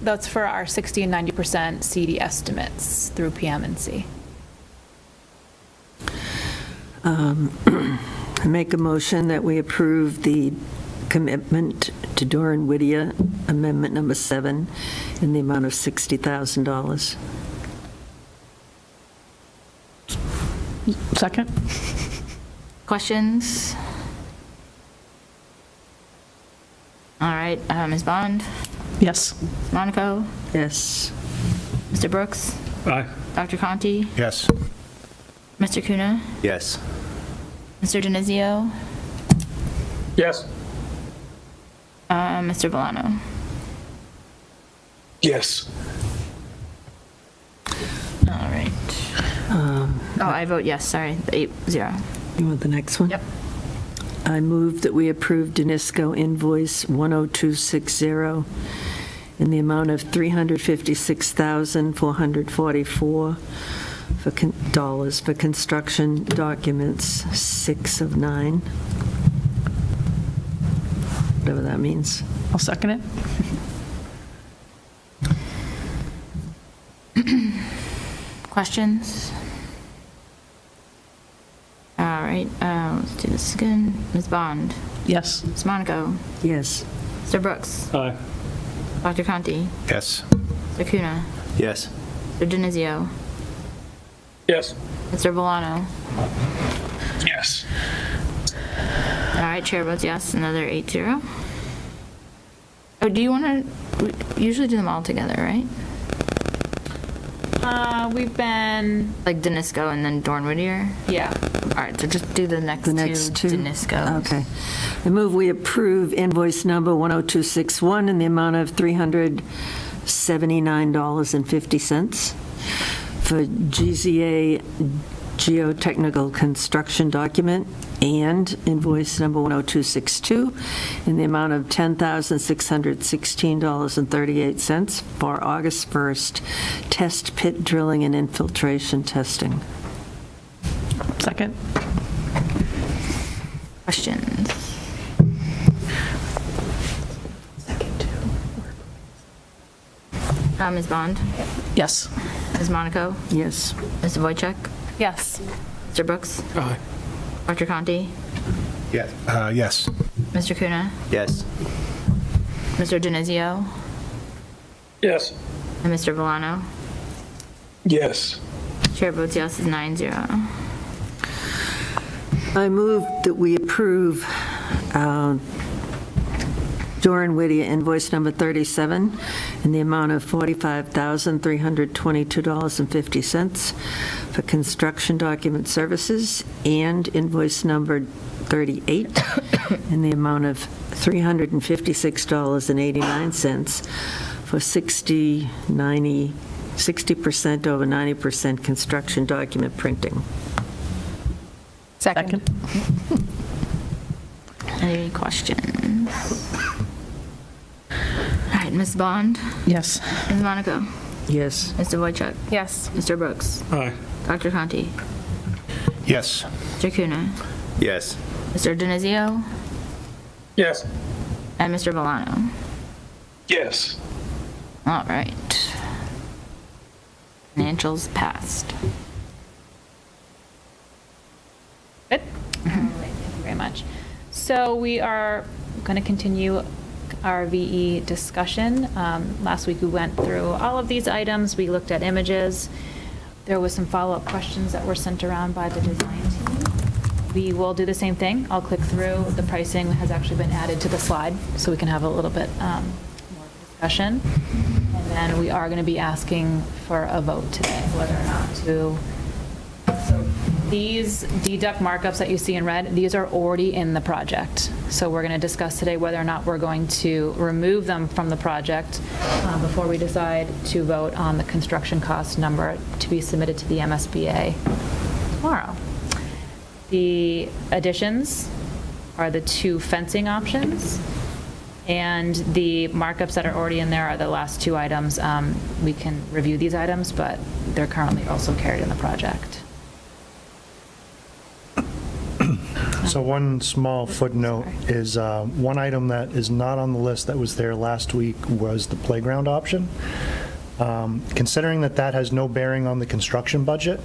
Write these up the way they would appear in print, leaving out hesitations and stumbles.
That's for our 60 and 90% CD estimates through PM&C. I make a motion that we approve the commitment to Doran Whittier, Amendment Number 7, in the amount of $60,000. Second? Questions? All right, Ms. Bond, Yes. Ms. Monaco, Yes. Mr. Brooks, Aye. Dr. Conti, Yes. Mr. Kuna, Yes. Mr. Denizio, Yes. Mr. Valano. Yes. All right. Oh, I vote yes, sorry, 8-0. You want the next one? Yep. I move that we approve Danisco invoice 10260 in the amount of $356,444 for construction documents 6 of 9. Whatever that means. I'll second it. Questions? All right, let's do this again. Ms. Bond, Yes. Ms. Monaco, Yes. Mr. Brooks, Aye. Dr. Conti, Yes. Mr. Kuna, Yes. Mr. Denizio, Yes. Mr. Valano. Yes. All right, chair votes yes, another 8-0. Oh, do you want to, we usually do them all together, right? We've been, Like Danisco and then Doran Whittier? yeah. All right, so just do the next The next two? Daniscos. Okay. I move we approve invoice number 10261 in the amount of $379.50 for GZA geotechnical construction document, and invoice number 10262 in the amount of $10,616.38 for August 1st test pit drilling and infiltration testing. Second? Questions? Ms. Bond, Yes. Ms. Monaco, Yes. Mr. Wojcik, Yes. Mr. Brooks, Aye. Dr. Conti, Yes. Yes. Mr. Kuna, Yes. Mr. Denizio, Yes. and Mr. Valano. Yes. Chair votes yes is 9-0. I move that we approve Doran Whittier invoice number 37 in the amount of $45,322.50 for construction document services, and invoice number 38 in the amount of $356.89 for 60% over 90% construction document printing. Second? Any questions? All right, Ms. Bond, Yes. Ms. Monaco, Yes. Mr. Wojcik, Yes. Mr. Brooks, Aye. Dr. Conti, Yes. Mr. Kuna, Yes. Mr. Denizio, Yes. and Mr. Valano. Yes. All right. Financials passed. Good. All right, thank you very much. So we are going to continue our VE discussion. Last week we went through all of these items. We looked at images. There was some follow-up questions that were sent around by the design team. We will do the same thing. I'll click through. The pricing has actually been added to the slide, so we can have a little bit more discussion. And then we are going to be asking for a vote today, whether or not to. So these deduct markups that you see in red, these are already in the project. So we're going to discuss today whether or not we're going to remove them from the project before we decide to vote on the construction cost number to be submitted to the MSBA tomorrow. The additions are the 2 fencing options, and the markups that are already in there are the last 2 items. We can review these items, but they're currently also carried in the project. So one small footnote is, one item that is not on the list that was there last week was the playground option. Considering that that has no bearing on the construction budget,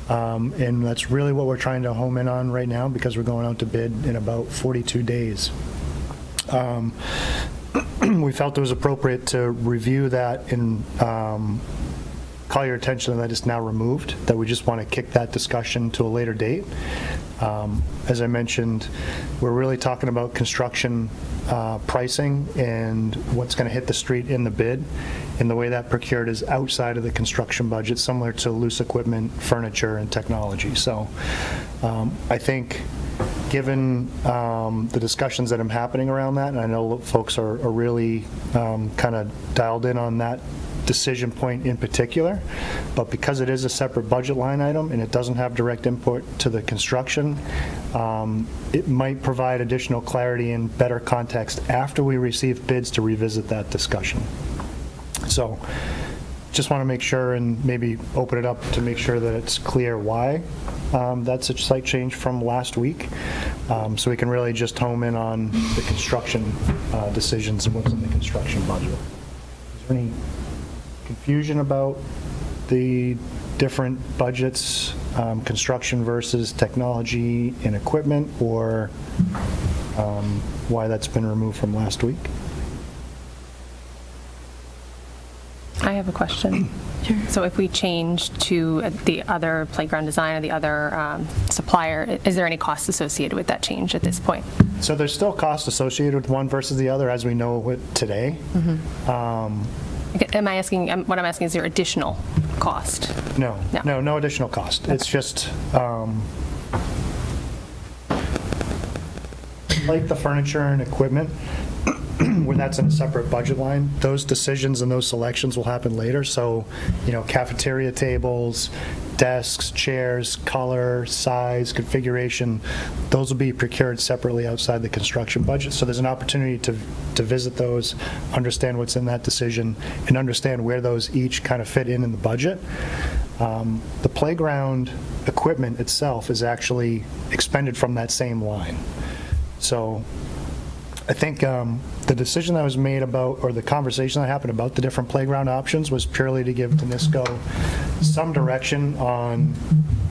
and that's really what we're trying to home in on right now because we're going out to bid in about 42 days. We felt it was appropriate to review that and call your attention that it's now removed, that we just want to kick that discussion to a later date. As I mentioned, we're really talking about construction pricing and what's going to hit the street in the bid, and the way that procured is outside of the construction budget, similar to loose equipment, furniture, and technology. So I think given the discussions that are happening around that, and I know folks are really kind of dialed in on that decision point in particular, but because it is a separate budget line item and it doesn't have direct input to the construction, it might provide additional clarity and better context after we receive bids to revisit that discussion. So just want to make sure and maybe open it up to make sure that it's clear why that's a slight change from last week, so we can really just home in on the construction decisions and what's in the construction budget. Is there any confusion about the different budgets, construction versus technology and equipment, or why that's been removed from last week? I have a question. Sure. So if we change to the other playground design or the other supplier, is there any cost associated with that change at this point? So there's still cost associated with one versus the other as we know it today. Am I asking, what I'm asking, is there additional cost? No additional cost. Okay. It's just like the furniture and equipment, where that's in a separate budget line, those decisions and those selections will happen later. So, cafeteria tables, desks, chairs, color, size, configuration, those will be procured separately outside the construction budget. So there's an opportunity to visit those, understand what's in that decision, and understand where those each kind of fit in the budget. The playground equipment itself is actually expended from that same line. So I think the decision that was made about, or the conversation that happened about the different playground options was purely to give Danisco some direction on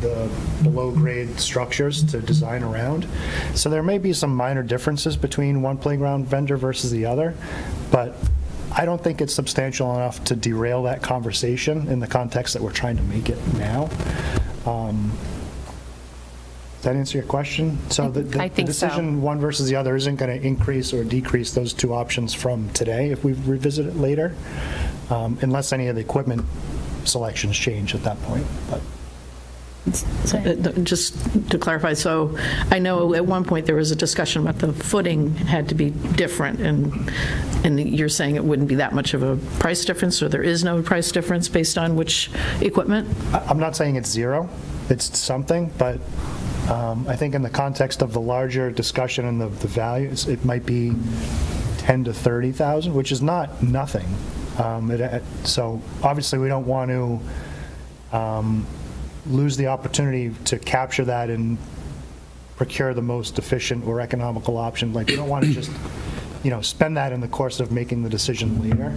the below-grade structures to design around. So there may be some minor differences between one playground vendor versus the other, but I don't think it's substantial enough to derail that conversation in the context that we're trying to make it now. Does that answer your question? So the I think so. decision one versus the other isn't going to increase or decrease those two options from today if we revisit it later, unless any of the equipment selections change at that point. But Just to clarify, so I know at one point there was a discussion about the footing had to be different, and you're saying it wouldn't be that much of a price difference, or there is no price difference based on which equipment? I'm not saying it's zero. It's something, but I think in the context of the larger discussion and the values, it might be 10 to 30,000, which is not nothing. So obviously we don't want to lose the opportunity to capture that and procure the most efficient or economical option. Like, we don't want to just, spend that in the course of making the decision later.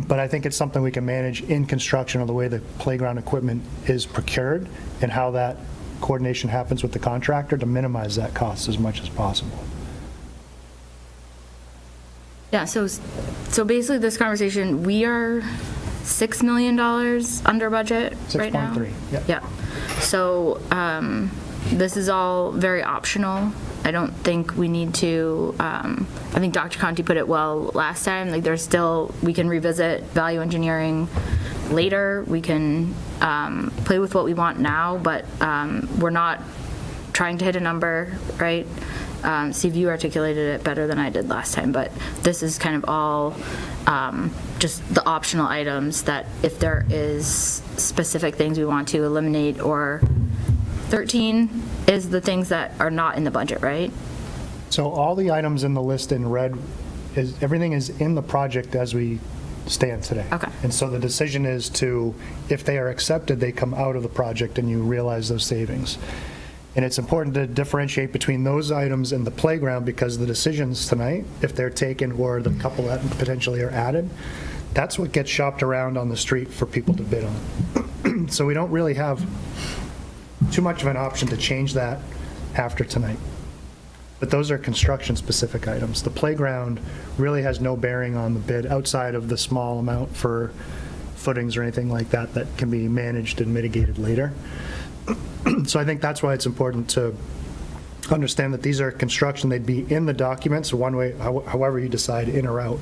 But I think it's something we can manage in construction, or the way the playground equipment is procured and how that coordination happens with the contractor to minimize that cost as much as possible. Yeah, so basically this conversation, we are $6 million under budget right now? 6.3, yeah. Yeah. So this is all very optional. I don't think we need to, I think Dr. Conti put it well last time, like we can revisit value engineering later. We can play with what we want now, but we're not trying to hit a number, right? Steve, you articulated it better than I did last time, but this is kind of all just the optional items that if there is specific things we want to eliminate, or 13 is the things that are not in the budget, right? So all the items in the list in red, everything is in the project as we stand today. Okay. And so the decision is to, if they are accepted, they come out of the project and you realize those savings. And it's important to differentiate between those items and the playground, because the decisions tonight, if they're taken, or the couple that potentially are added, that's what gets shopped around on the street for people to bid on. So we don't really have too much of an option to change that after tonight. But those are construction-specific items. The playground really has no bearing on the bid outside of the small amount for footings or anything like that that can be managed and mitigated later. So I think that's why it's important to understand that these are construction, they'd be in the documents, one way, however you decide, in or out.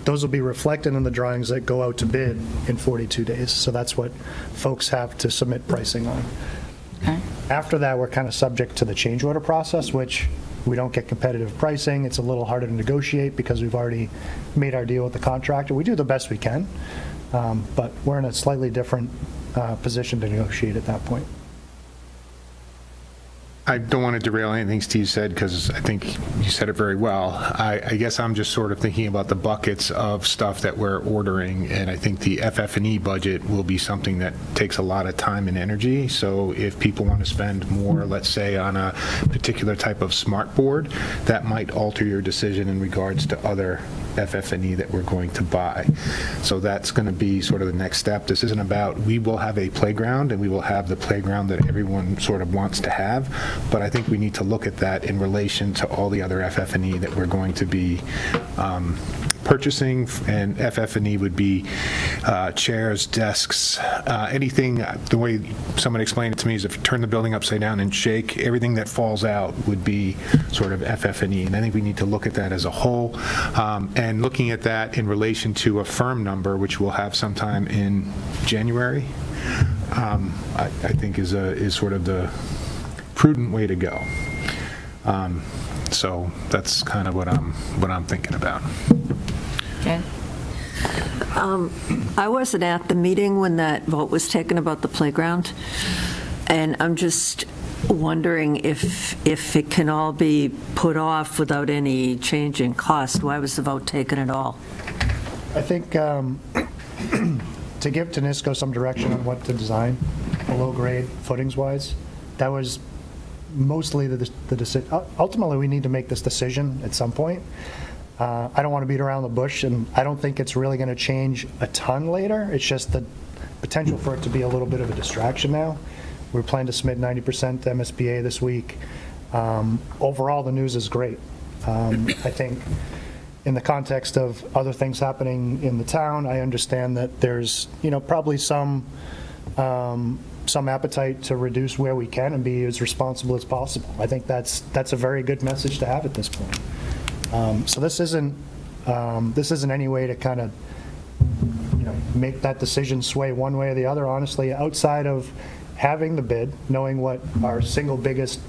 Those will be reflected in the drawings that go out to bid in 42 days. So that's what folks have to submit pricing on. Okay. After that, we're kind of subject to the change order process, which we don't get competitive pricing. It's a little harder to negotiate because we've already made our deal with the contractor. We do the best we can, but we're in a slightly different position to negotiate at that point. I don't want to derail anything Steve said, because I think you said it very well. I guess I'm just sort of thinking about the buckets of stuff that we're ordering, and I think the FF&E budget will be something that takes a lot of time and energy. So if people want to spend more, let's say, on a particular type of smart board, that might alter your decision in regards to other FF&E that we're going to buy. So that's going to be sort of the next step. This isn't about, we will have a playground, and we will have the playground that everyone sort of wants to have, but I think we need to look at that in relation to all the other FF&E that we're going to be purchasing, and FF&E would be chairs, desks, anything. The way someone explained it to me is if you turn the building upside down and shake, everything that falls out would be sort of FF&E, and I think we need to look at that as a whole, and looking at that in relation to a firm number, which we'll have sometime in January, I think is sort of the prudent way to go. So that's kind of what I'm thinking about. Okay. I wasn't at the meeting when that vote was taken about the playground, and I'm just wondering if it can all be put off without any change in cost. Why was the vote taken at all? I think to give Tanisco some direction on what to design, below grade footings-wise, that was mostly the decision. Ultimately, we need to make this decision at some point. I don't want to beat around the bush, and I don't think it's really going to change a ton later. It's just the potential for it to be a little bit of a distraction now. We're planning to submit 90% to MSBA this week. Overall, the news is great. I think in the context of other things happening in the town, I understand that there's, probably some appetite to reduce where we can and be as responsible as possible. I think that's a very good message to have at this point. So this isn't any way to kind of make that decision sway one way or the other. Honestly, outside of having the bid, knowing what our single biggest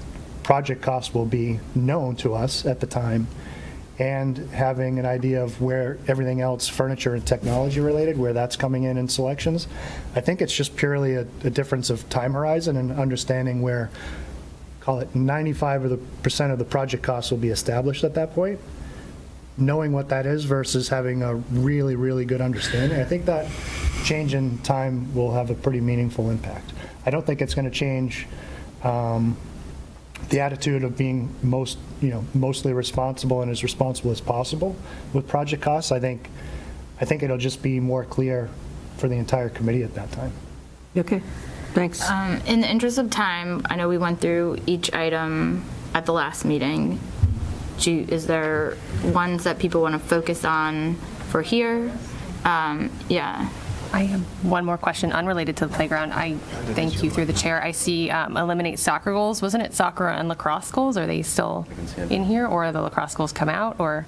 project cost will be known to us at the time, and having an idea of where everything else, furniture and technology related, where that's coming in selections. I think it's just purely a difference of time horizon and understanding where, call it 95% of the project costs will be established at that point. Knowing what that is versus having a really, really good understanding. I think that change in time will have a pretty meaningful impact. I don't think it's going to change the attitude of being mostly responsible and as responsible as possible with project costs. I think it'll just be more clear for the entire committee at that time. Okay, thanks. In the interest of time, I know we went through each item at the last meeting. Is there ones that people want to focus on for here? Yeah. I have one more question unrelated to the playground. I thank you through the chair. I see eliminate soccer goals. Wasn't it soccer and lacrosse goals? Are they still in here, or are the lacrosse goals come out? Or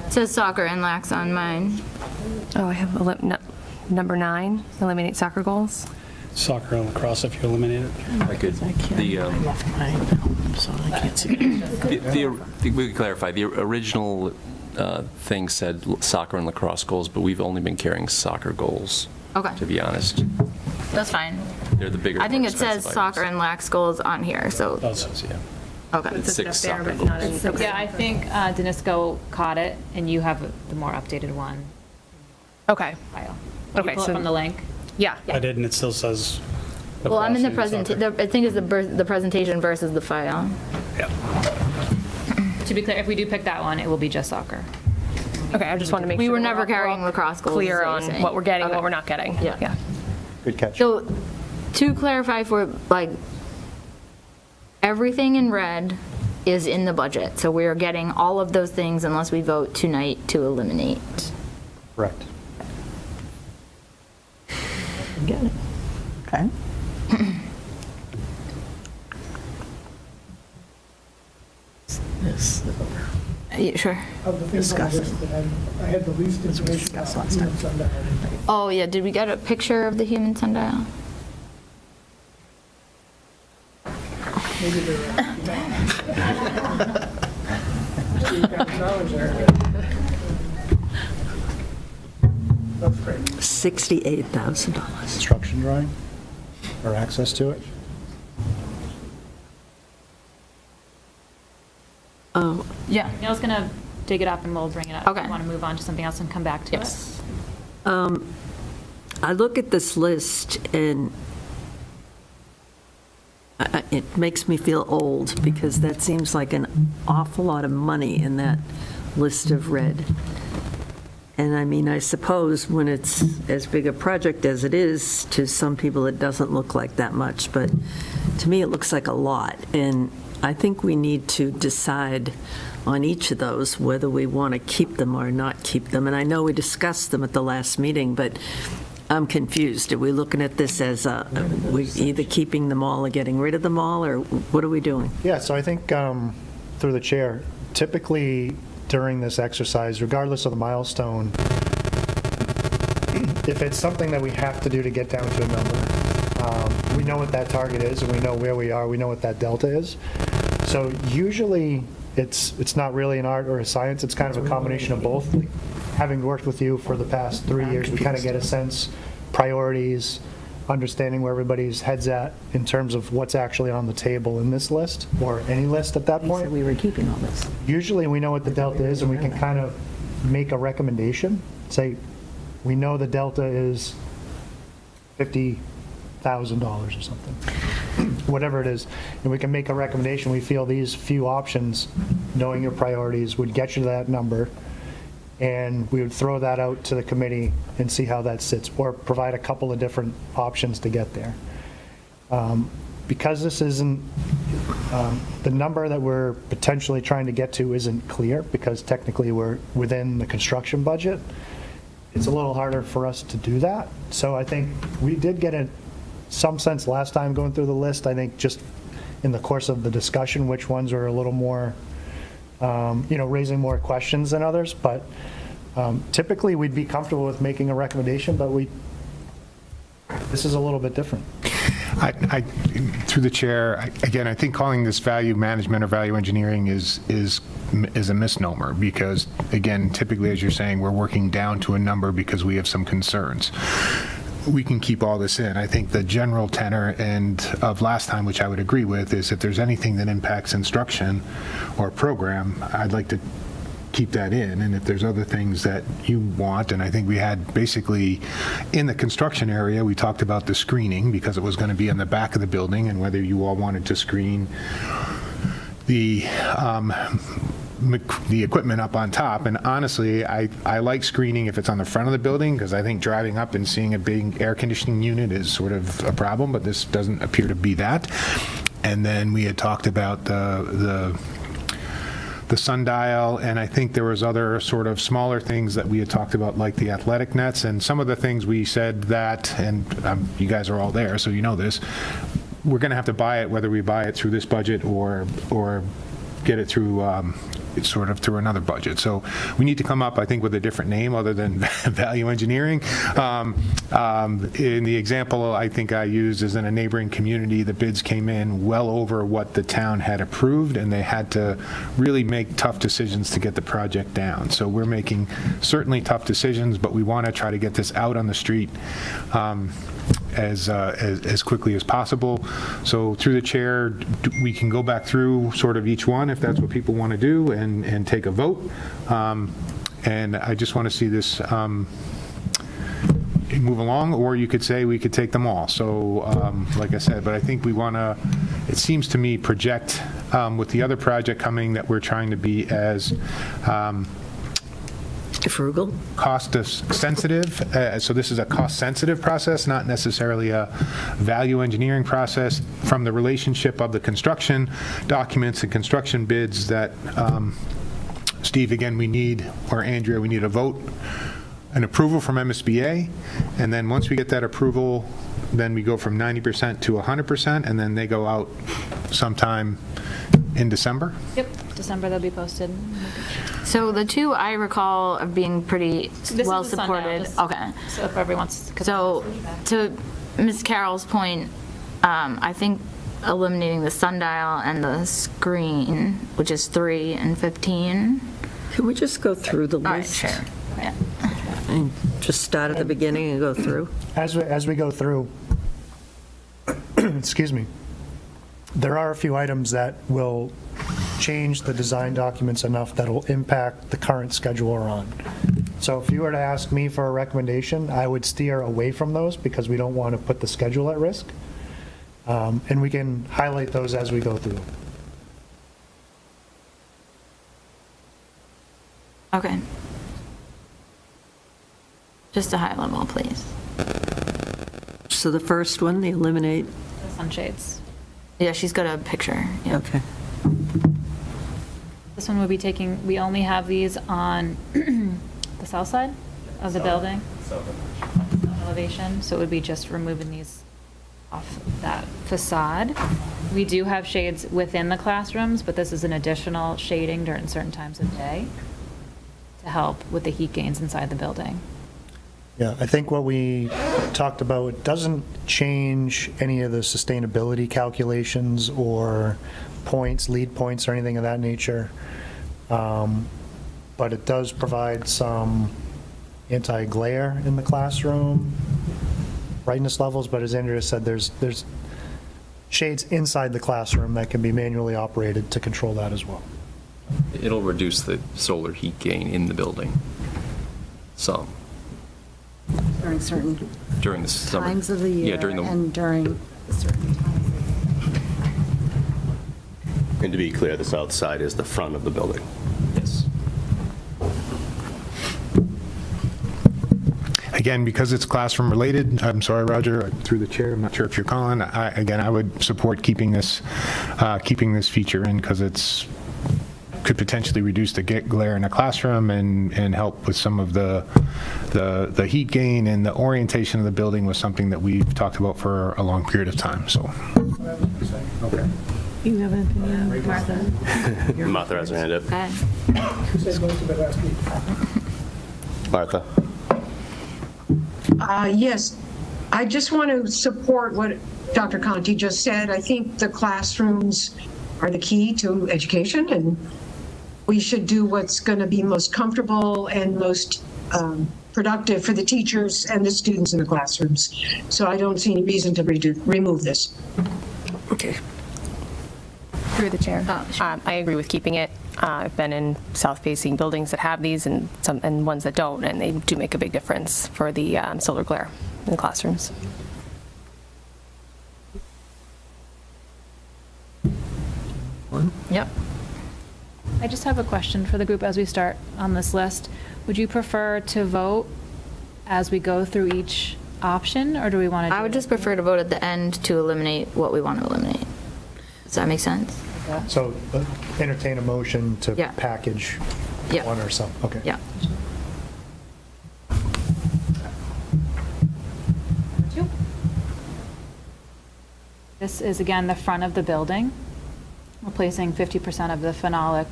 It says soccer and lax on mine. I have number 9, eliminate soccer goals. Soccer and lacrosse, if you eliminate it. I could, we could clarify, the original thing said soccer and lacrosse goals, but we've only been carrying soccer goals, Okay. to be honest. That's fine. They're the bigger, I think more it says expensive soccer items. and lax goals on here, so, Oh, it says, yeah. okay. It's 6 soccer goals. Yeah, I think Danisco caught it, and you have the more updated one Okay. file. Okay, Pull it so- from the link. Yeah. I did, and it still says Well, I'm in the crossing and present, I think it's the presentation versus the file. To be clear, if we do pick that one, it will be just soccer. Okay, I just want to make We sure. were that never we're all carrying lacrosse goals, is Clear what you're on saying. what we're getting, and Okay. what we're not getting. Yeah. Good catch. So, to clarify for, like, everything in red is in the budget, so we are getting all of those things unless we vote tonight to eliminate. Correct. Okay. This, Yeah, sure. Of the things on the list that I had the least information about human sundial. Oh, yeah, did we get a picture of the human sundial? Maybe they're, You've got a challenge there. That's great. $68,000. Construction drawing or access to it? Oh, Yeah. Neil's going to dig it up and we'll bring it up. Okay. If you want to move on to something else and come back to it. Yes. I look at this list and it makes me feel old because that seems like an awful lot of money in that list of red. And I mean, I suppose when it's as big a project as it is, to some people, it doesn't look like that much, but to me, it looks like a lot. And I think we need to decide on each of those whether we want to keep them or not keep them. And I know we discussed them at the last meeting, but I'm confused. Are we looking at this as we either keeping them all or getting rid of them all, or what are we doing? Yeah, so I think through the chair, typically during this exercise, regardless of the milestone, if it's something that we have to do to get down to a number, we know what that target is and we know where we are, we know what that delta is. So usually it's not really an art or a science, it's kind of a combination of both. Having worked with you for the past 3 years, we kind of get a sense, priorities, understanding where everybody's head's at in terms of what's actually on the table in this list, or any list at that point. We were keeping all this. Usually, we know what the delta is, and we can kind of make a recommendation. Say, we know the delta is $50,000 or something, whatever it is, and we can make a recommendation. We feel these few options, knowing your priorities, would get you to that number, and we would throw that out to the committee and see how that sits, or provide a couple of different options to get there. Because this isn't, the number that we're potentially trying to get to isn't clear, because technically we're within the construction budget, it's a little harder for us to do that. So I think we did get some sense last time going through the list, I think just in the course of the discussion, which ones are a little more, raising more questions than others, but typically we'd be comfortable with making a recommendation, but this is a little bit different. Through the chair, again, I think calling this value management or value engineering is a misnomer, because, again, typically, as you're saying, we're working down to a number because we have some concerns. We can keep all this in. I think the general tenor of last time, which I would agree with, is if there's anything that impacts instruction or program, I'd like to keep that in. And if there's other things that you want, and I think we had basically in the construction area, we talked about the screening because it was going to be in the back of the building, and whether you all wanted to screen the equipment up on top. And honestly, I like screening if it's on the front of the building, because I think driving up and seeing a big air conditioning unit is sort of a problem, but this doesn't appear to be that. And then we had talked about the sundial, and I think there was other sort of smaller things that we had talked about, like the athletic nets, and some of the things we said that, and you guys are all there, so you know this, we're going to have to buy it, whether we buy it through this budget or get it through sort of through another budget. So we need to come up, I think, with a different name other than value engineering. In the example I think I used is in a neighboring community, the bids came in well over what the town had approved, and they had to really make tough decisions to get the project down. So we're making certainly tough decisions, but we want to try to get this out on the street as quickly as possible. So through the chair, we can go back through sort of each one if that's what people want to do, and take a vote. And I just want to see this move along, or you could say we could take them all. So, like I said, but I think we want to, it seems to me, project with the other project coming that we're trying to be as Frugal? cost sensitive. So this is a cost sensitive process, not necessarily a value engineering process from the relationship of the construction documents and construction bids that, Steve, again, we need, or Andrea, we need a vote, an approval from MSBA, and then once we get that approval, then we go from 90% to 100%, and then they go out sometime in December. Yep, December they'll be posted. So the two I recall of being pretty This is well the sundial, supported. just- Okay. So if everyone's. So to Ms. Carroll's point, I think eliminating the sundial and the screen, which is 3 and 15. Can we just go through the All right, list? sure. Yeah. And just start at the beginning and go through? As we go through, excuse me, there are a few items that will change the design documents enough that will impact the current schedule we're on. So if you were to ask me for a recommendation, I would steer away from those because we don't want to put the schedule at risk. And we can highlight those as we go through. Okay. Just a high level, please. So the first one, the eliminate, The sunshades. Yeah, she's got a picture. Yeah. okay. This one would be taking, we only have these on the south side of the building. Elevation, so it would be just removing these off that facade. We do have shades within the classrooms, but this is an additional shading during certain times of day to help with the heat gains inside the building. Yeah, I think what we talked about, it doesn't change any of the sustainability calculations or points, lead points, or anything of that nature. But it does provide some anti-glare in the classroom, brightness levels, but as Andrea said, there's shades inside the classroom that can be manually operated to control that as well. It'll reduce the solar heat gain in the building some During certain during the summer. times of the year. Yeah, during the, And during certain times of the year. And to be clear, the south side is the front of the building. yes. Again, because it's classroom related, I'm sorry, Roger, through the chair, I'm not sure if you're calling. Again, I would support keeping this feature in because could potentially reduce the glare in a classroom and help with some of the heat gain, and the orientation of the building was something that we've talked about for a long period of time, so. Okay. You have an opinion, Martha? Martha has her hand up. Okay. You said most of it last week. Martha? Yes, I just want to support what Dr. Conti just said. I think the classrooms are the key to education, and we should do what's going to be most comfortable and most productive for the teachers and the students in the classrooms. So I don't see any reason to remove this. Okay. Through the chair. I agree with keeping it. I've been in south-facing buildings that have these and ones that don't, and they do make a big difference for the solar glare in the classrooms. Yep. I just have a question for the group as we start on this list. Would you prefer to vote as we go through each option, or do we want to? I would just prefer to vote at the end to eliminate what we want to eliminate. Does that make sense? So entertain a motion to Yeah. package Yeah. one or some, okay. Yeah. This is, again, the front of the building, replacing 50% of the phenolic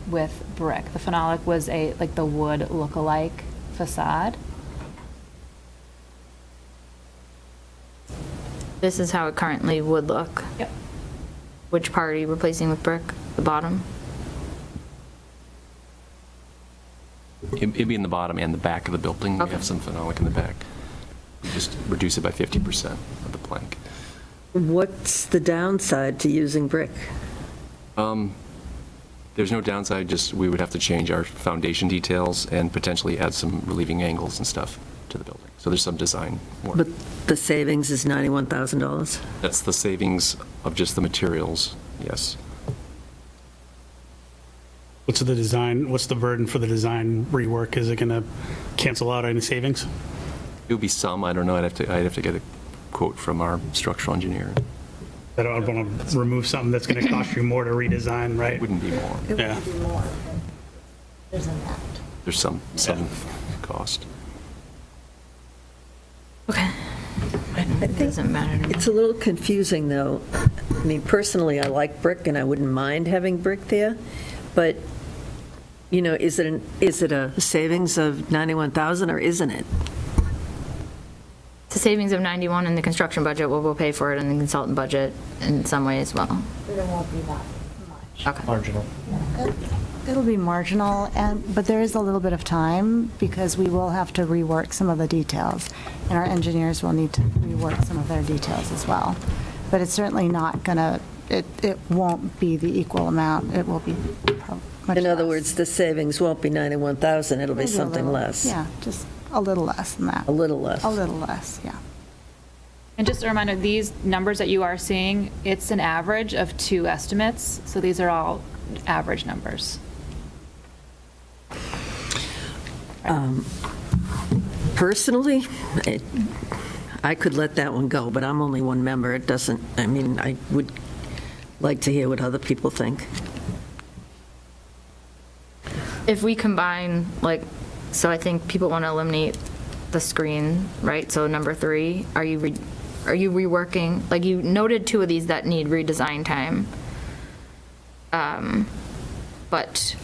with brick. The phenolic was like the wood look-alike facade. This is how it currently would look. Yep. Which part are you replacing with brick? The bottom? It'd be in the bottom and the back of the building. We Okay. have some phenolic in the back. We just reduce it by 50% of the plank. What's the downside to using brick? There's no downside, just we would have to change our foundation details and potentially add some relieving angles and stuff. to the building. So there's some design work. But the savings is $91,000? That's the savings of just the materials, yes. What's the design, what's the burden for the design rework? Is it going to cancel out any savings? It would be some, I don't know, I'd have to get a quote from our structural engineer. I don't want to remove something that's going to cost you more to redesign, right? It wouldn't be more. Yeah. It would be more. There's a net. There's some cost. Okay. It doesn't matter to me. It's a little confusing, though. I mean, personally, I like brick, and I wouldn't mind having brick there, but, you know, is it a savings of 91,000, or isn't it? It's a savings of 91 in the construction budget. We'll pay for it in the consultant budget in some way as well. But it won't be that much. Okay. Marginal. It'll be marginal, but there is a little bit of time because we will have to rework some of the details, and our engineers will need to rework some of their details as well. But it's certainly not going to, it won't be the equal amount. It will be much In other less. words, the savings won't be 91,000, it'll be Maybe a something little- less. Yeah, just a little less than that. A little less. A little less, yeah. And just a reminder, these numbers that you are seeing, it's an average of 2 estimates, so these are all average numbers. Personally, I could let that one go, but I'm only one member. It doesn't, I mean, I would like to hear what other people think. If we combine, like, so I think people want to eliminate the screen, right? So number 3, are you reworking, like you noted 2 of these that need redesign time. But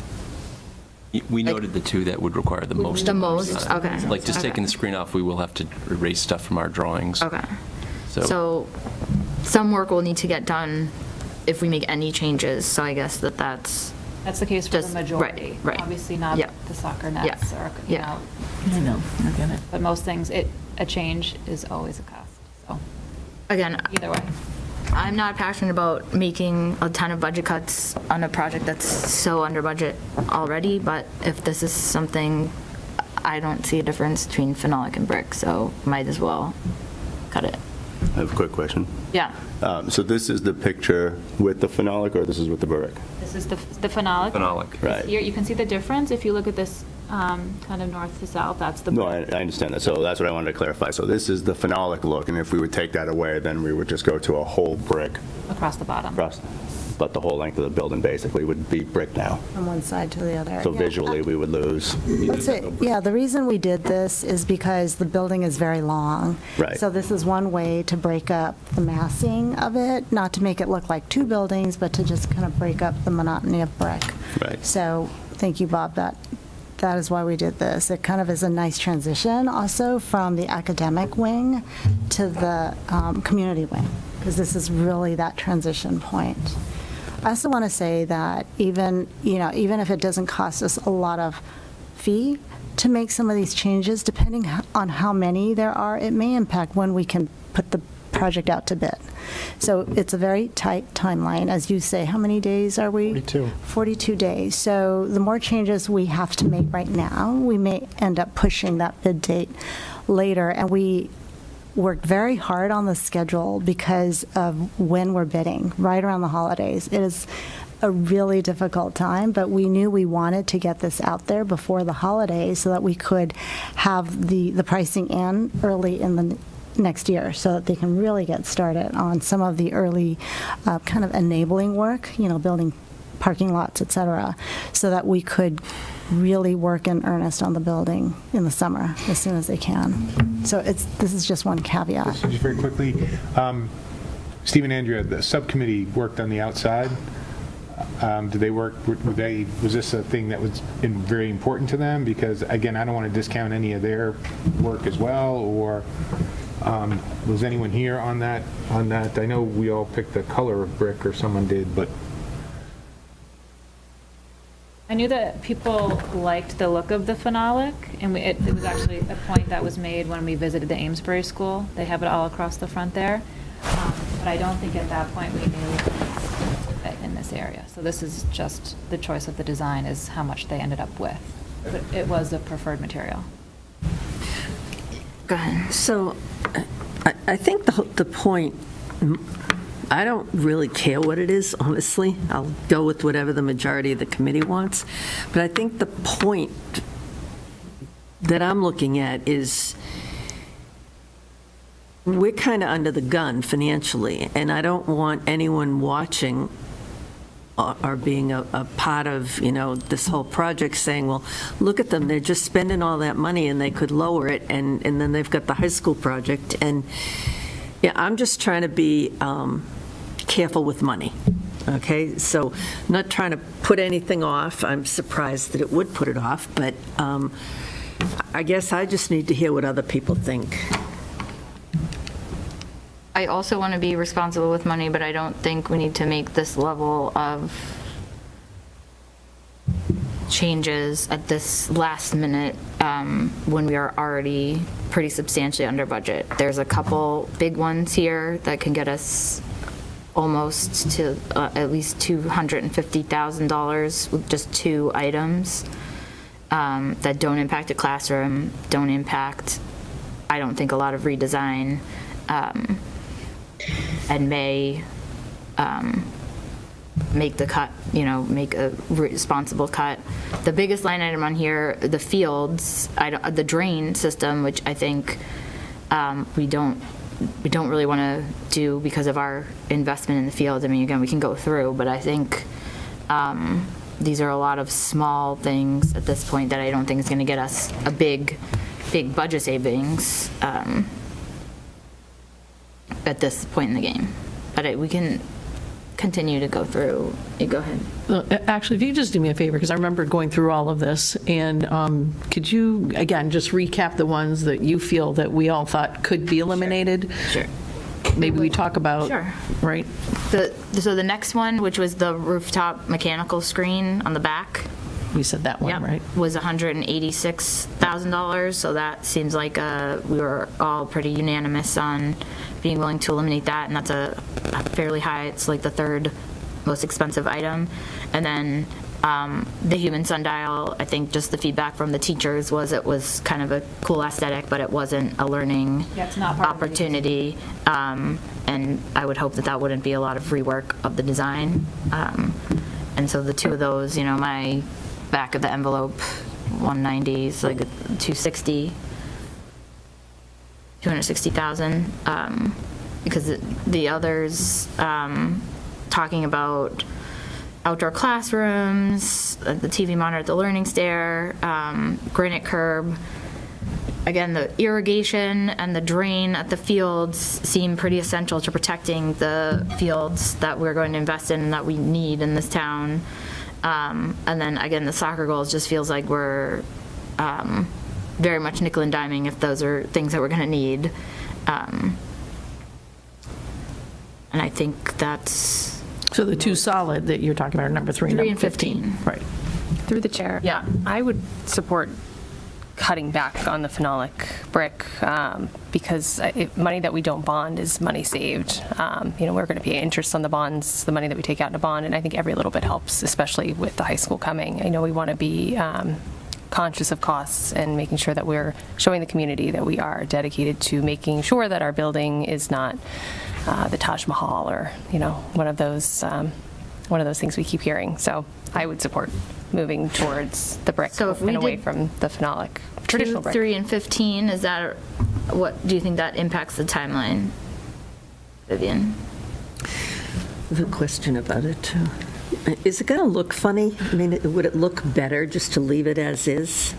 We noted the 2 that would require the most. the most, okay. Like just Okay. taking the screen off, we will have to erase stuff from our drawings. Okay. So some work will need to get done if we make any changes, so I guess that's, That's the case for the Just- majority. right. Obviously not Yeah. the soccer nets or, you Yeah. know. I know, I get it. But most things, a change is always a cost, so again, either way. I'm not passionate about making a ton of budget cuts on a project that's so under budget already, but if this is something, I don't see a difference between phenolic and brick, so might as well cut it. I have a quick question. Yeah. So this is the picture with the phenolic, or this is with the brick? This is the phenolic. Phenolic. Right. Here, you can see the difference if you look at this kind of north to south, that's the. No, I understand that. So that's what I wanted to clarify. So this is the phenolic look, and if we would take that away, then we would just go to a whole brick Across the bottom. across, but the whole length of the building basically would be brick now. From one side to the other. So Yeah. visually, we would lose. That's it. Yeah, the reason we did this is because the building is very long. Right. So this is one way to break up the massing of it, not to make it look like 2 buildings, but to just kind of break up the monotony of brick. Right. So, thank you, Bob, that is why we did this. It kind of is a nice transition also from the academic wing to the community wing, because this is really that transition point. I also want to say that even if it doesn't cost us a lot of fee to make some of these changes, depending on how many there are, it may impact when we can put the project out to bid. So it's a very tight timeline. As you say, how many days are we? 42. 42 days. So the more changes we have to make right now, we may end up pushing that bid date later. And we worked very hard on the schedule because of when we're bidding, right around the holidays. It is a really difficult time, but we knew we wanted to get this out there before the holidays so that we could have the pricing in early in the next year so that they can really get started on some of the early kind of enabling work, building parking lots, et cetera, so that we could really work in earnest on the building in the summer as soon as they can. So this is just one caveat. So just very quickly, Steve and Andrea, the subcommittee worked on the outside. Did they work, was this a thing that was very important to them? Because again, I don't want to discount any of their work as well, or was anyone here on that? I know we all picked the color of brick, or someone did, but I knew that people liked the look of the phenolic, and it was actually a point that was made when we visited the Amesbury School. They have it all across the front there. But I don't think at that point we knew it in this area. So this is just the choice of the design is how much they ended up with. But it was a preferred material. Go ahead. So I think the point, I don't really care what it is, honestly. I'll go with whatever the majority of the committee wants. But I think the point that I'm looking at is we're kind of under the gun financially, and I don't want anyone watching or being a part of, this whole project saying, well, look at them, they're just spending all that money and they could lower it, and then they've got the high school project. And yeah, I'm just trying to be careful with money, okay? So not trying to put anything off. I'm surprised that it would put it off, but I guess I just need to hear what other people think. I also want to be responsible with money, but I don't think we need to make this level of changes at this last minute when we are already pretty substantially under budget. There's a couple big ones here that can get us almost to at least $250,000 with just 2 items that don't impact a classroom, don't impact, I don't think, a lot of redesign. And may make the cut, make a responsible cut. The biggest line item on here, the fields, the drain system, which I think we don't really want to do because of our investment in the fields. I mean, again, we can go through, but I think these are a lot of small things at this point that I don't think is going to get us a big budget savings. At this point in the game, but we can continue to go through. Go ahead. Actually, if you just do me a favor, because I remember going through all of this, and could you, again, just recap the ones that you feel that we all thought could be eliminated? Sure. Maybe we talk about, Sure. Right? So the next one, which was the rooftop mechanical screen on the back, We said that one, Yep, right? was $186,000, so that seems like we were all pretty unanimous on being willing to eliminate that, and that's a fairly high, it's like the 3rd most expensive item. And then the human sundial, I think just the feedback from the teachers was it was kind of a cool aesthetic, but it wasn't a learning it's not part of the opportunity. And I would hope that that wouldn't be a lot of rework of the design. And so the 2 of those, my back of the envelope 190 is like a 260,000, because the others, talking about outdoor classrooms, the TV monitor at the Learning Stair, granite curb. Again, the irrigation and the drain at the fields seem pretty essential to protecting the fields that we're going to invest in and that we need in this town. And then again, the soccer goals just feels like we're very much nickel and diming if those are things that we're going to need. And I think that's... So the 2 solid that you're talking about are number 3 and number 15. Right. Through the chair. Yeah. I would support cutting back on the phenolic brick because money that we don't bond is money saved. We're going to pay interest on the bonds, the money that we take out in a bond, and I think every little bit helps, especially with the high school coming. I know we want to be conscious of costs and making sure that we're showing the community that we are dedicated to making sure that our building is not the Taj Mahal or one of those things we keep hearing. So I would support moving towards the brick So if we and away did from the phenolic traditional 2, brick. 3, and 15, is that what do you think that impacts the timeline, Vivian? I have a question about it, too. Is it going to look funny? I mean, would it look better just to leave it as is?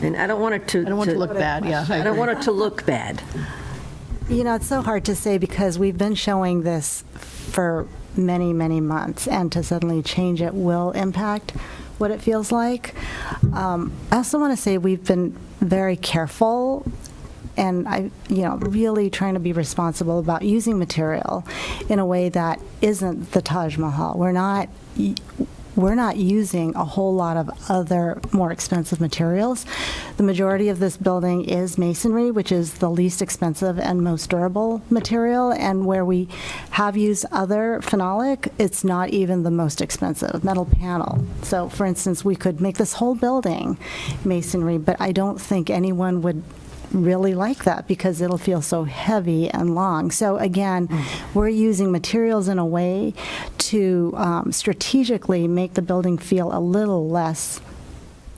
And I don't want it to... I don't want it to look bad, yeah. I don't want it to look bad. It's so hard to say because we've been showing this for many, many months, and to suddenly change it will impact what it feels like. I also want to say we've been very careful and really trying to be responsible about using material in a way that isn't the Taj Mahal. We're not we're not using a whole lot of other more expensive materials. The majority of this building is masonry, which is the least expensive and most durable material, and where we have used other phenolic, it's not even the most expensive metal panel. So for instance, we could make this whole building masonry, but I don't think anyone would really like that because it'll feel so heavy and long. So again, we're using materials in a way to strategically make the building feel a little less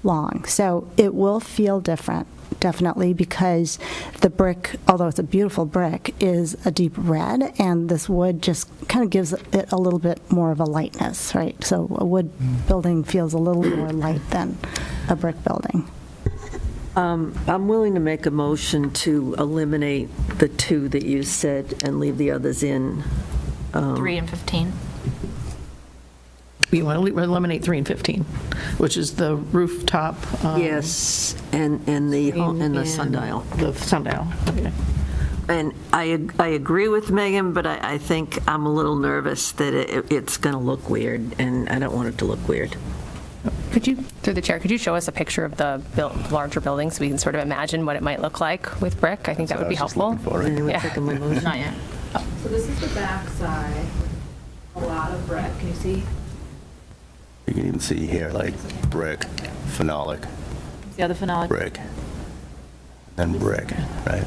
long. So it will feel different, definitely, because the brick, although it's a beautiful brick, is a deep red, and this wood just kind of gives it a little bit more of a lightness, right? So a wood building feels a little more light than a brick building. I'm willing to make a motion to eliminate the 2 that you said and leave the others in. 3 and 15. You want to eliminate 3 and 15, which is the rooftop. Yes, and the sundial. The sundial, okay. And I agree with Megan, but I think I'm a little nervous that it's going to look weird, and I don't want it to look weird. Could you, through the chair, could you show us a picture of the larger building so we can sort of imagine what it might look like with brick? I think that would be helpful. Anyone Yeah. taking my motion? Not yet. So this is the back side, a lot of brick. Can you see? You can even see here, like, brick, phenolic, See how the phenolic? brick, then brick, right?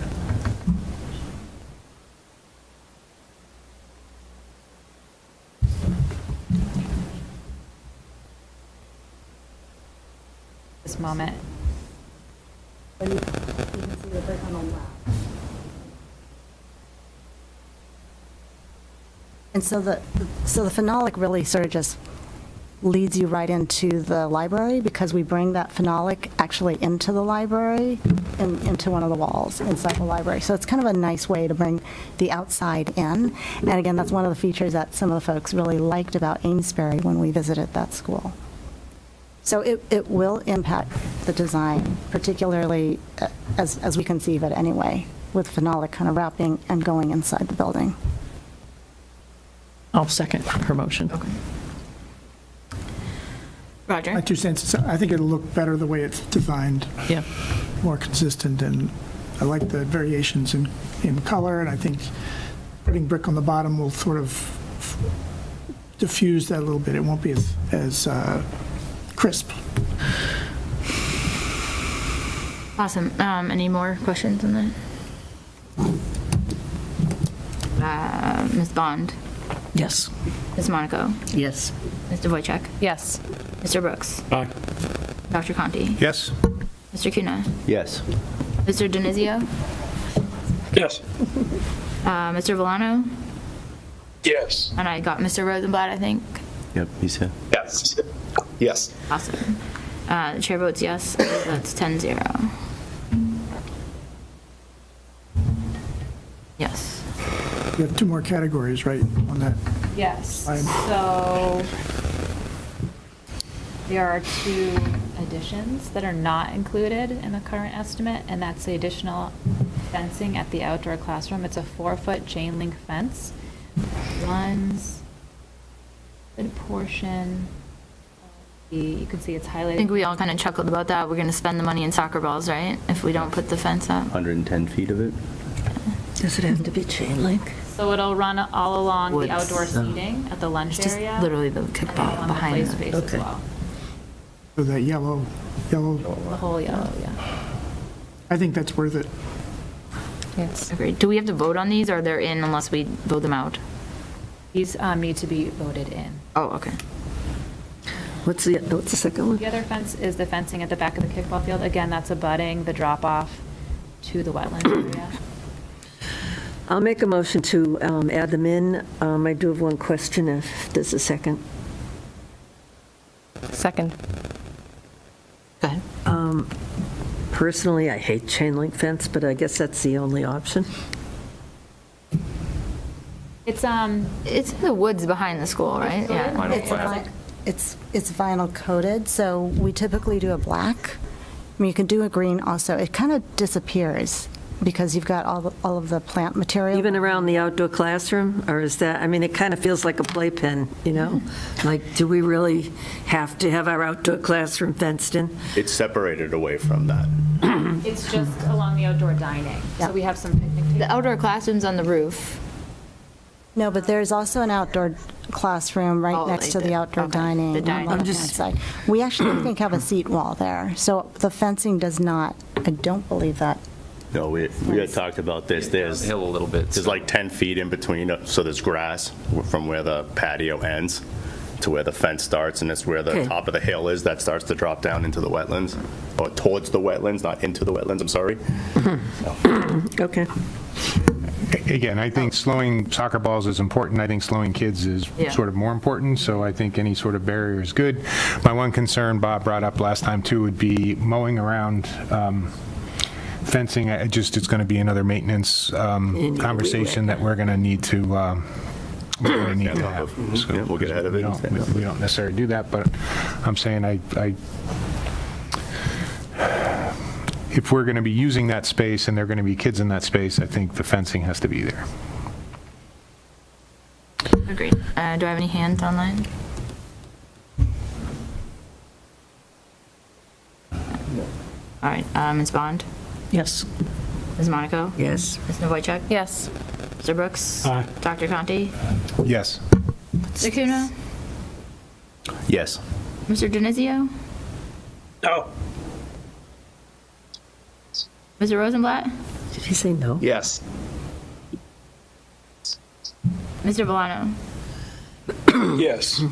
This moment. And so the phenolic really sort of just leads you right into the library, because we bring that phenolic actually into the library and into one of the walls inside the library. So it's kind of a nice way to bring the outside in. And again, that's one of the features that some of the folks really liked about Amesbury when we visited that school. So it will impact the design, particularly as we conceive it anyway, with phenolic kind of wrapping and going inside the building. I'll second her motion. Okay. Roger? My 2 cents, I think it'll look better the way it's designed, Yeah. more consistent, and I like the variations in color, and I think putting brick on the bottom will sort of diffuse that a little bit. It won't be as crisp. Awesome. Any more questions on that? Ms. Bond? Yes. Ms. Monaco? Yes. Mr. Wojcik? Yes. Mr. Brooks? Aye. Dr. Conti? Yes? Mr. Cuna? Yes. Mr. Denizio? Yes. Mr. Villano? Yes. And I got Mr. Rosenblatt, I think. Yep, he's here. Yes. Yes. Awesome. The chair votes yes. That's 10-0. Yes. We have 2 more categories, right, on that? Yes. Fine. So there are 2 additions that are not included in the current estimate, and that's the additional fencing at the outdoor classroom. It's a 4-foot chain link fence. Runs a good portion. You can see it's highlighted. I think we all kind of chuckled about that. We're going to spend the money in soccer balls, right? If we don't put the fence up. 110 feet of it? Does it have to be chain link? So it'll run all along Woods. the outdoor seating at the lunch It's just area. literally the and kickball on the play behind space it. as Okay. well. So that yellow, The whole yellow, yeah. I think that's worth it. Yes. Agreed. Do we have to vote on these, or they're in unless we vote them out? These need to be voted in. Oh, okay. What's the second one? The other fence is the fencing at the back of the kickball field. Again, that's abutting the drop-off to the wetland area. I'll make a motion to add them in. I do have one question, if there's a second. Second. Go ahead. Personally, I hate chain link fence, but I guess that's the only option. It's It's in the woods behind the school, right? Yeah. It's vinyl coated, so we typically do a black. I mean, you can do a green also. It kind of disappears because you've got all of the plant material. Even around the outdoor classroom, or is that, I mean, it kind of feels like a playpen, you know? Like, do we really have to have our outdoor classroom fenced in? It's separated away from that. It's just along the outdoor dining. So Yep. we have some picnic tables. The outdoor classroom's on the roof. No, but there's also an outdoor classroom right Oh, next like to the the- outdoor okay, dining. the dining. on the I'm just- left-hand side. We actually, I think, have a seat wall there, so the fencing does not, I don't believe that. No, we had talked about this. There's Hill a little bit. There's like 10 feet in between, so there's grass from where the patio ends to where the fence starts, and it's where the Okay. top of the hill is that starts to drop down into the wetlands, or towards the wetlands, not into the wetlands, I'm sorry. Okay. Again, I think slowing soccer balls is important. I think slowing kids is Yeah. sort of more important, so I think any sort of barrier is good. My one concern Bob brought up last time, too, would be mowing around fencing. It's going to be another maintenance conversation that we're going to need to have. So Yeah, we'll get ahead of it. We don't necessarily do that, but I'm saying if we're going to be using that space and there are going to be kids in that space, I think the fencing has to be there. Agreed. Do I have any hands online? All right, Ms. Bond? Yes. Ms. Monaco? Yes. Ms. Novichok? Yes. Mr. Brooks? Aye. Dr. Conti? Yes. Mr. Kuna? Yes. Mr. Denizio? No. Mr. Rosenblatt? Did he say no? Yes. Mr. Bolano? Yes.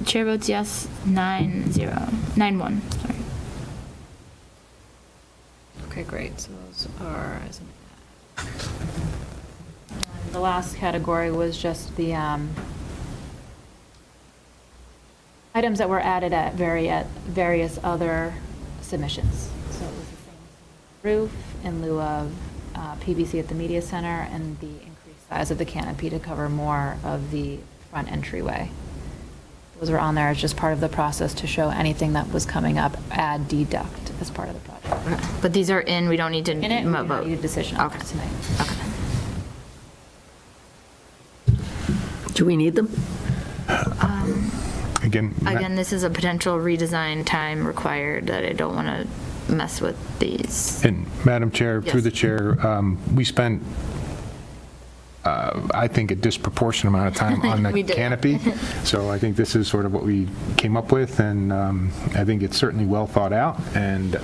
Chair votes yes, 9-1, sorry. Okay, great. So those are, the last category was just the items that were added at various other submissions. So it was the same roof in lieu of PVC at the media center and the increased size of the canopy to cover more of the front entryway. Those were on there as just part of the process to show anything that was coming up, add, deduct as part of the project. But these are in, we don't need to In it, we vote. don't need a decision on Okay. this tonight. Okay. Do we need them? Again, this is a potential redesign time required that I don't want to mess with these. And Madam Chair, through Yes. the chair, we spent, I think, a disproportionate amount of time on We the did. canopy. So I think this is sort of what we came up with, and I think it's certainly well thought out. And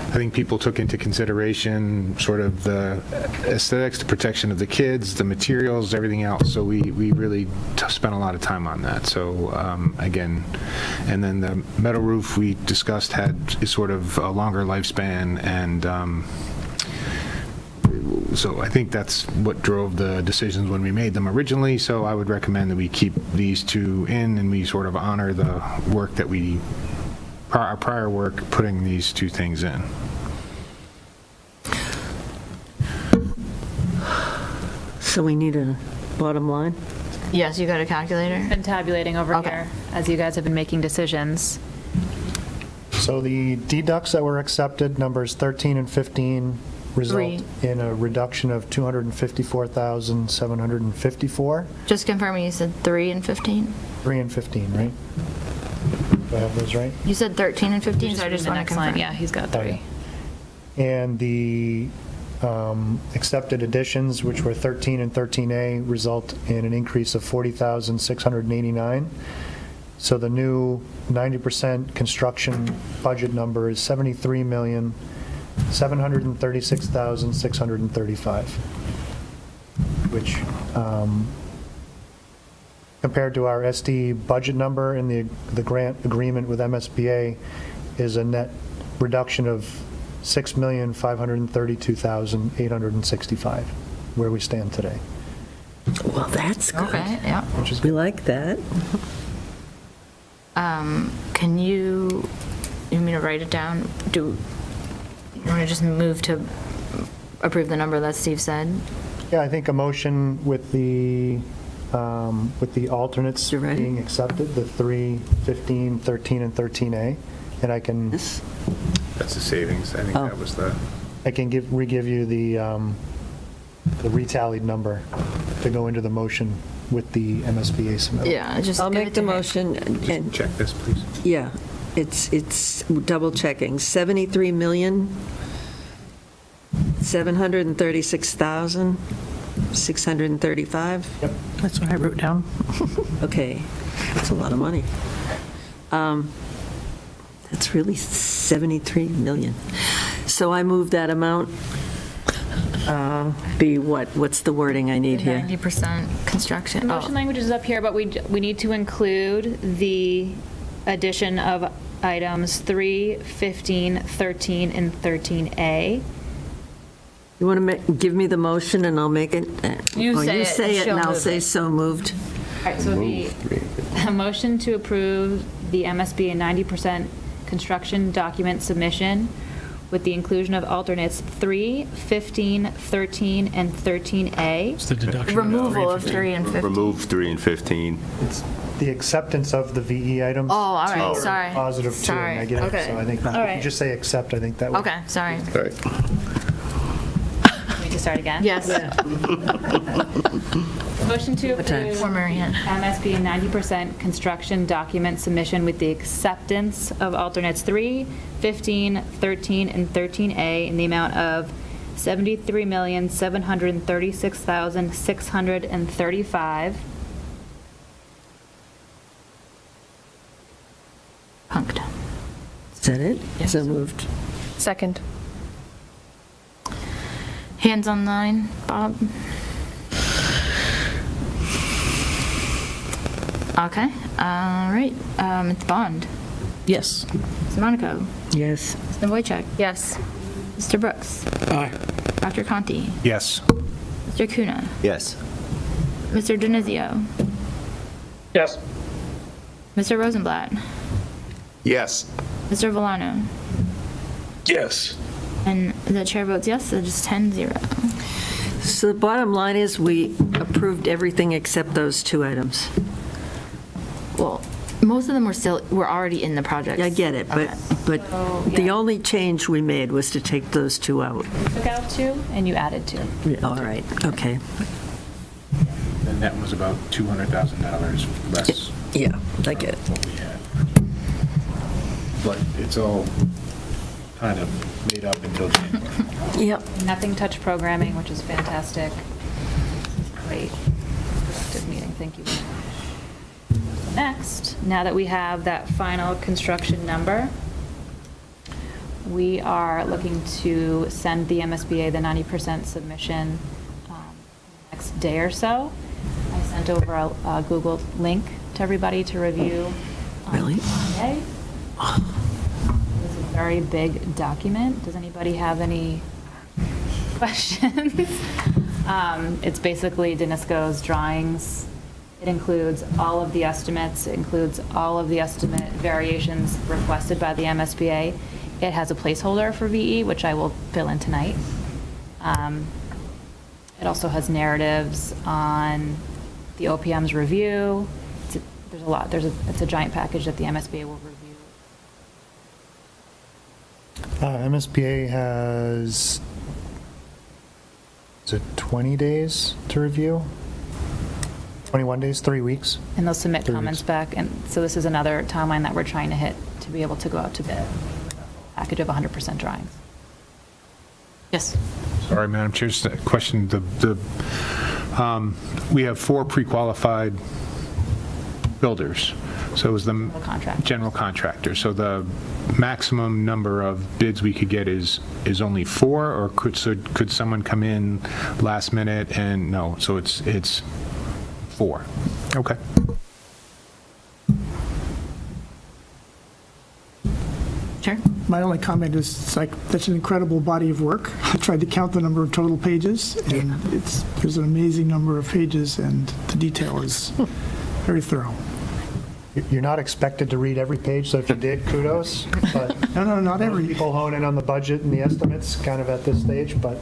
I think people took into consideration sort of the aesthetics, the protection of the kids, the materials, everything else. So we really spent a lot of time on that. So again, and then the metal roof we discussed had sort of a longer lifespan, and so I think that's what drove the decisions when we made them originally. So I would recommend that we keep these two in, and we sort of honor the work that our prior work putting these two things in. So we need a bottom line? Yes, you got a calculator? Been tabulating over Okay. here as you guys have been making decisions. So the deducts that were accepted, numbers 13 and 15, result in a reduction of 254,754. Just confirming you said 3 and 15? 3 and 15, right? Do I have those right? You said 13 and 15, so I just The want to next line, confirm. yeah, he's got Oh, 3. And the accepted additions, which were 13 and 13A, result in an increase of 40,689. So the new 90% construction budget number is 73,736,635, which compared to our SD budget number in the grant agreement with MSBA is a net reduction of $6,532,865, where we stand today. Well, that's good. Okay, yeah. We like that. Can you want me to write it down? Do you want to just move to approve the number that Steve said? Yeah, I think a motion with the alternates You ready? being accepted, the 3, 15, 13, and 13A, and I can That's the savings. I think that was the, I can re-give you the retallied number to go into the motion with the MSBA submittal. Yeah, just. I'll give make it the to her. motion, and, check this, please. yeah, it's double checking, 73,736,635. Yep. That's what I wrote down. Okay, that's a lot of money. That's really 73 million. So I move that amount, be what? What's the wording I need here? 90% construction. The motion language is up here, but we need to include the addition of items 3, 15, 13, and 13A. You want to give me the motion and I'll make it? You Or say it, say it she'll and I'll move say it. so moved. All right, so a motion to approve the MSBA 90% construction document submission with the inclusion of alternates 3, 15, 13, and 13A. It's the deduction. Removal of 3 and 15. Remove 3 and 15. It's the acceptance of the VE items. Oh, all right, to sorry. Positive to a Sorry, negative. okay. So I think if All you right. just say accept, I think that would. Okay, sorry. All right. Need to start again? Yes. Motion to approve For Mary Ann. MSB 90% construction document submission with the acceptance of alternates 3, 15, 13, and 13A in the amount of $73,736,635. Punked. Is that it? So moved. Second. Hands on line, Bob. Okay, all right, it's Bond. Yes. Ms. Monaco. Yes. Ms. Wojcik. Yes. Mr. Brooks. Aye. Dr. Conti. Yes. Mr. Kuna. Yes. Mr. Denizio. Yes. Mr. Rosenblatt. Yes. Mr. Volano. Yes. And the chair votes yes, so just 10-0. So the bottom line is we approved everything except those two items. Well, most of them were already in the project. I get it, but the only change we made was to take those two out. You took out 2 and you added 2. All right, okay. And that was about $200,000 less Yeah, I get it. what we had. But it's all kind of made up until January. Yep. Nothing touch programming, which is fantastic. Great. Productive meeting, thank you very much. Next, now that we have that final construction number, we are looking to send the MSBA the 90% submission next day or so. I sent over a Google link to everybody to review on Really? Monday. It's a very big document. Does anybody have any questions? It's basically Danisco's drawings. It includes all of the estimates, it includes all of the estimate variations requested by the MSBA. It has a placeholder for VE, which I will fill in tonight. It also has narratives on the OPM's review. There's a lot, it's a giant package that the MSBA will review. MSBA has, is it 20 days to review? 21 days, 3 weeks? And they'll submit 3 comments weeks. back, and so this is another timeline that we're trying to hit to be able to go out to bid. Package of 100% drawings. Yes. Sorry, Madam Chair, just a question. We have 4 pre-qualified builders. So it was the general contractor. So the maximum number of bids we could get is only 4, or could someone come in last minute and no? So it's 4. Okay. Sure. My only comment is, it's like, that's an incredible body of work. I tried to count the number of total pages, and there's an amazing number of pages, and the detail is very thorough. You're not expected to read every page, so if you did, kudos. But No, not most every, people hone in on the budget and the estimates kind of at this stage, but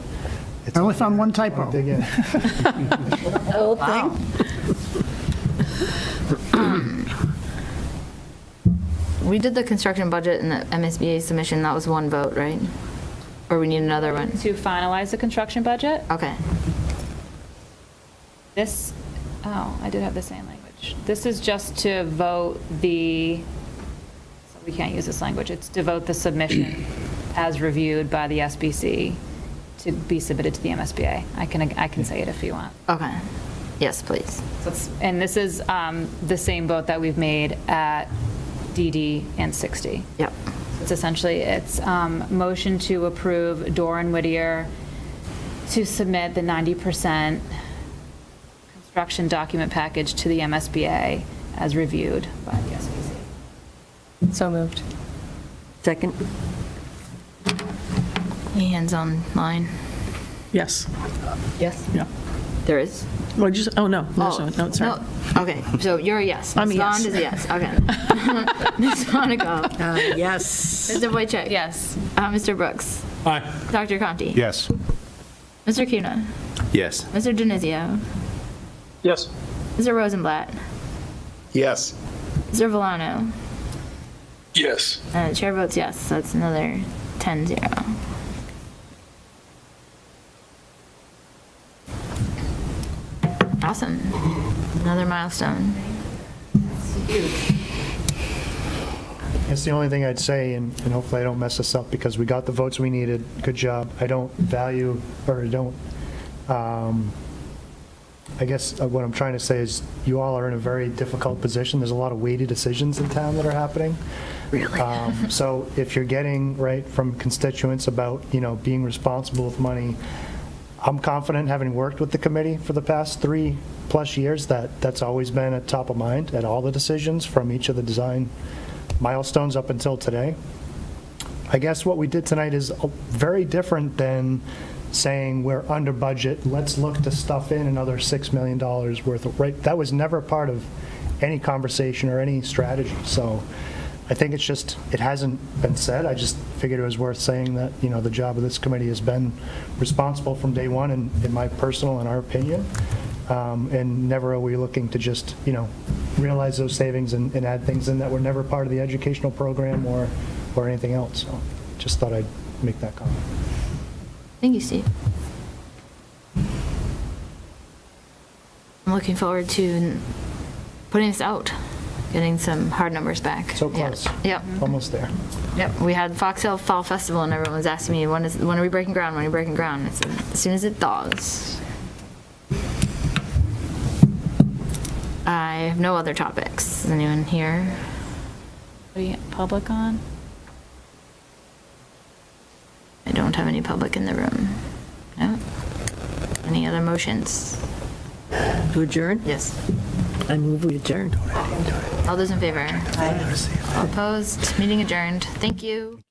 it's. I only found one typo. Dig in. The whole thing? We did the construction budget and the MSBA submission, that was one vote, right? Or we need another one? To finalize the construction budget, Okay. this, oh, I did have the same language. This is just to vote the, so we can't use this language, it's to vote the submission as reviewed by the SBC to be submitted to the MSBA. I can say it if you want. Okay. Yes, please. And this is the same vote that we've made at DD and 60. Yep. It's essentially, it's motion to approve Doran Whittier to submit the 90% construction document package to the MSBA as reviewed by the SBC. So moved. Second? Any hands online? Yes. Yes. Yeah. There is? Well, just, oh, no, no, sorry. No. Okay, so you're a yes. I'm a Ms. yes. Bond is a yes, okay. Ms. Monaco. Yes. Mr. Wojcik. Yes. Mr. Brooks. Aye. Dr. Conti. Yes. Mr. Cuna. Yes. Mr. Denizio. Yes. Mr. Rosenblatt. Yes. Mr. Valano. Yes. And the chair votes yes, so that's another 10-0. Awesome. Another milestone. That's the only thing I'd say, and hopefully I don't mess this up, because we got the votes we needed. Good job. I don't value, or don't, I guess what I'm trying to say is you all are in a very difficult position. There's a lot of weighty decisions in town that are happening. Really? So if you're getting, right, from constituents about, being responsible with money, I'm confident, having worked with the committee for the past 3+ years, that's always been at top of mind at all the decisions from each of the design milestones up until today. I guess what we did tonight is very different than saying we're under budget, let's look to stuff in another $6 million worth of, right? That was never part of any conversation or any strategy. So I think it's just, it hasn't been said. I just figured it was worth saying that, the job of this committee has been responsible from day one, in my personal and our opinion. And never are we looking to just, realize those savings and add things in that were never part of the educational program or anything else. So just thought I'd make that comment. Thank you, Steve. I'm looking forward to putting this out, getting some hard numbers back. So close. Yep. Almost there. Yep. We had Fox Hill Fall Festival, and everyone was asking me, when are we breaking ground? When are we breaking ground? I said, as soon as it thaws. I have no other topics. Is anyone here? Public on? I don't have any public in the room. No? Any other motions? To adjourn? Yes. I move we adjourn. All those in favor? All opposed? Meeting adjourned. Thank you.